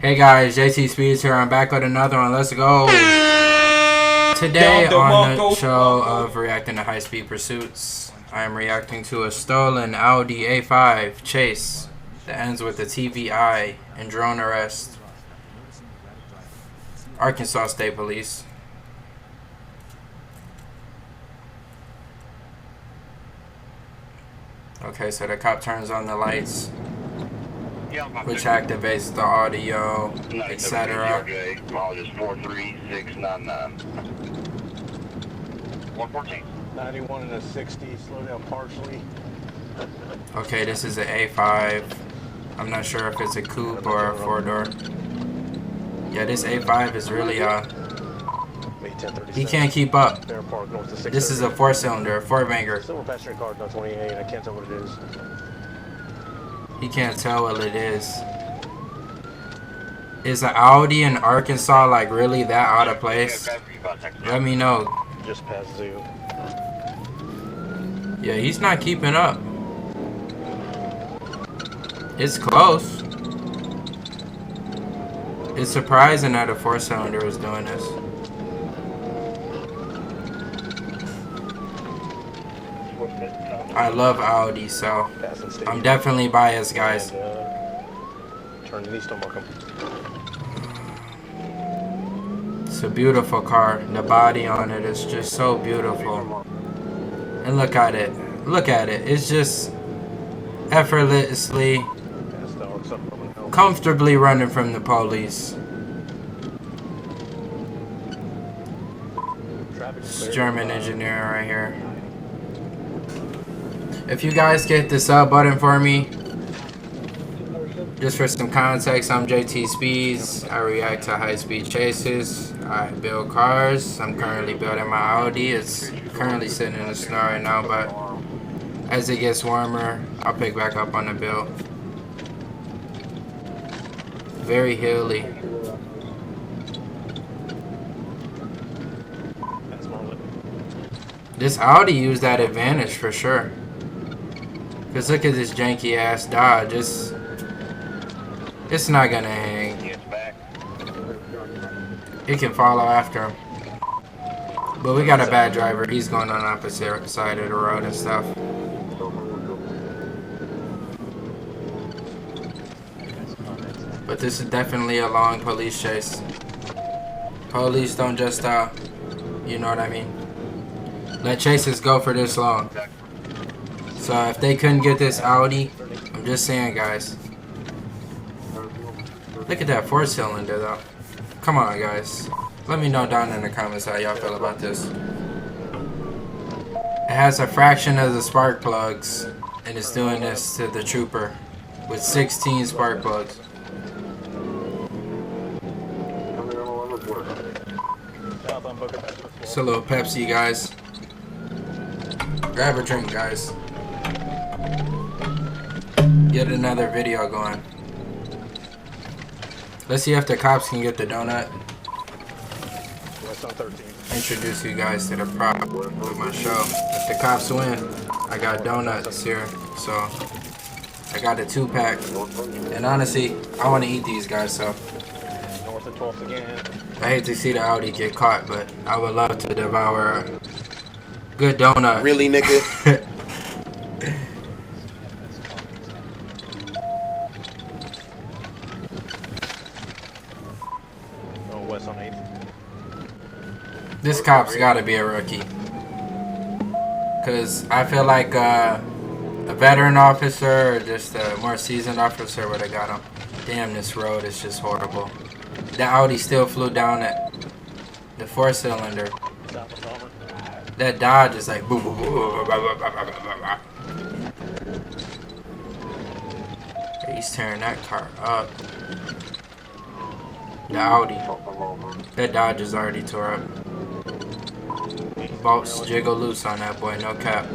Hey guys, JTSpeeds here. I'm back with another one. Let's go. Today on the show of reacting to high-speed pursuits, I am reacting to a stolen Audi A5 chase that ends with a TVI and drone arrest. Arkansas State Police. Okay, so the cop turns on the lights, which activates the audio, etc. Mileage is 43699. 114. 91 and a 60, slow down partially. Okay, this is an A5. I'm not sure if it's a coupe or a four-door. Yeah, this A5 is really, he can't keep up. This is a four-cylinder, four-banger. Silver passenger car, no 28, I can't tell what it is. He can't tell what it is. Is an Audi in Arkansas like really that out of place? Let me know. Just past zoo. Yeah, he's not keeping up. It's close. It's surprising that a four-cylinder is doing this. I love Audi, so I'm definitely biased, guys. Turn east on Markham. It's a beautiful car. The body on it is just so beautiful. And look at it. Look at it. It's just effortlessly, comfortably running from the police. It's German engineering right here. If you guys get the sub button for me, just for some context, I'm JTSpeeds. I react to high-speed chases. I build cars. I'm currently building my Audi. It's currently sitting in the snow right now, but as it gets warmer, I'll pick back up on the build. Very hilly. This Audi used that advantage for sure. Cause look at this janky ass Dodge. It's not gonna hang. It can follow after him. But we got a bad driver. He's going on the opposite side of the road and stuff. But this is definitely a long police chase. Police don't just you know what I mean? Let chases go for this long. So if they couldn't get this Audi, I'm just saying, guys. Look at that four-cylinder, though. Come on, guys. Let me know down in the comments how y'all feel about this. It has a fraction of the spark plugs, and it's doing this to the trooper with 16 spark plugs. It's a little Pepsi, guys. Grab a drink, guys. Get another video going. Let's see if the cops can get the donut. Introduce you guys to the prop of my show. If the cops win, I got donuts here. So I got a 2-pack. And honestly, I want to eat these, guys. So I hate to see the Audi get caught, but I would love to devour a good donut. Really, nigga? This cop's gotta be a rookie. Cause I feel like a veteran officer or just a more seasoned officer would have got him. Damn, this road is just horrible. The Audi still flew down it. The four-cylinder. That Dodge is like boom, boom, boom, boom, boom, boom, boom. He's tearing that car up. The Audi. That Dodge is already tore up. Bolts jiggle loose on that boy, no cap.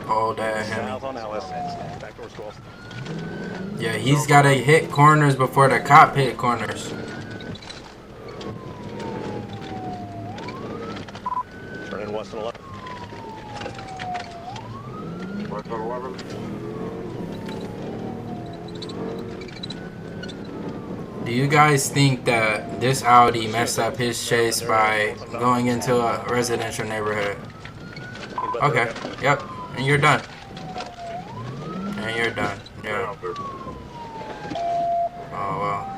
Oh, that Hemi. Yeah, he's gotta hit corners before the cop hit corners. Turning west and 11. West on 11. Do you guys think that this Audi messed up his chase by going into a residential neighborhood? Okay, yep, and you're done. And you're done, yeah. Oh, well.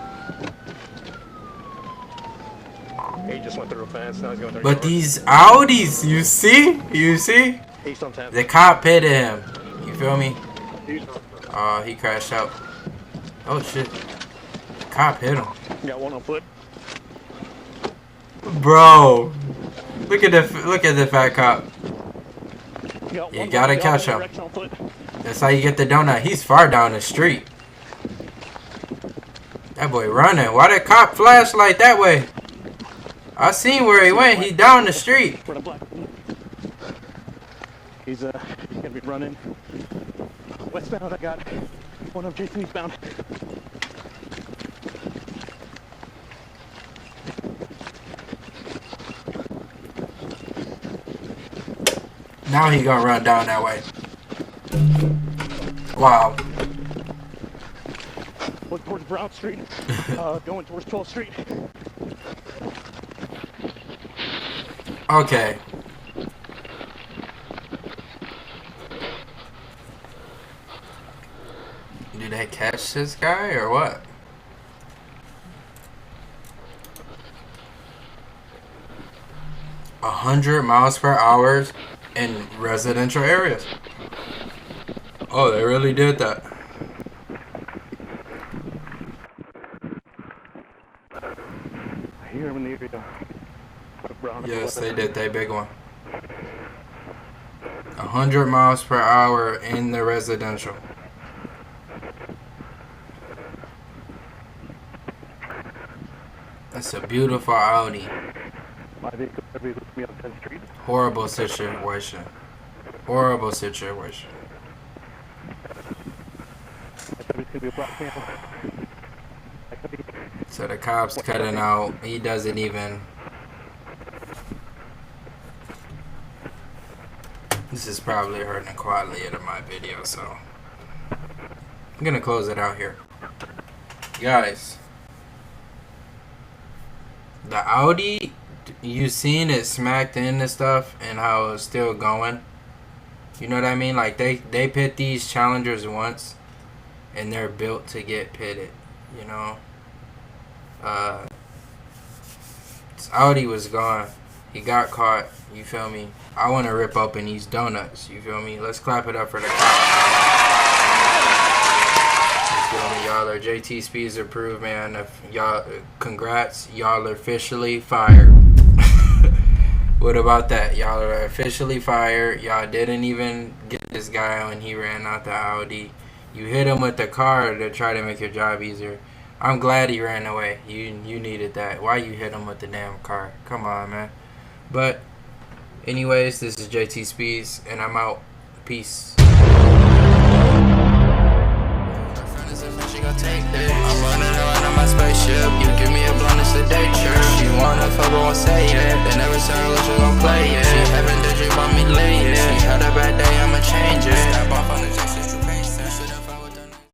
He just went through a fence, now he's going 30 But yards. these Audis, you see? You see? East on 10. The cop pitted him. You feel me? Oh, he crashed out. Oh, shit. The cop hit him. Got one on foot. Bro. Look at the fat cop. Got You one gotta got catch one him. direction on foot. That's how you get the donut. He's far down the street. That boy running. Why the cop flashlight that way? I seen where he went. He down the street. Run a black. He's gonna be running westbound. I got one of Jason eastbound. Now he gonna run down that way. Wow. Look towards Brown Street. Going towards 12th Street. Okay. Did they catch this guy or what? A 100 miles per hour in residential areas. Oh, they really did that. I hear him in the area. Brown. Yes, they did. They big one. 100 miles per hour in the residential. That's a beautiful Audi. My vehicle every with me on 10th Street. Horrible situation. Horrible situation. I thought it was gonna be a black man. So the cops cutting out. He doesn't even. This is probably hurting the quality of my video, so I'm gonna close it out here. Guys, the Audi, you seen it smacked into stuff and how it's still going. You know what I mean? Like they pit these challengers once and they're built to get pitted, you know. This Audi was gone. He got caught, you feel me? I want to rip open these donuts, you feel me? Let's clap it up for the cops. You feel me? Y'all are JTSpeeds approved, man. If y'all, congrats, y'all are officially fired. What about that? Y'all are officially fired. Y'all didn't even get this guy when he ran out the Audi. You hit him with the car to try to make your job easier. I'm glad he ran away. You needed that. Why you hit him with the damn car? Come on, man. But anyways, this is JTSpeeds and I'm out. Peace. I'm running around on my spaceship. You give me a blunt, it's a day trip. She wanna fuck, but won't say it. They never said what you gon' play it. She having the dream on me late. She had a bad day, I'ma change it. Step off on the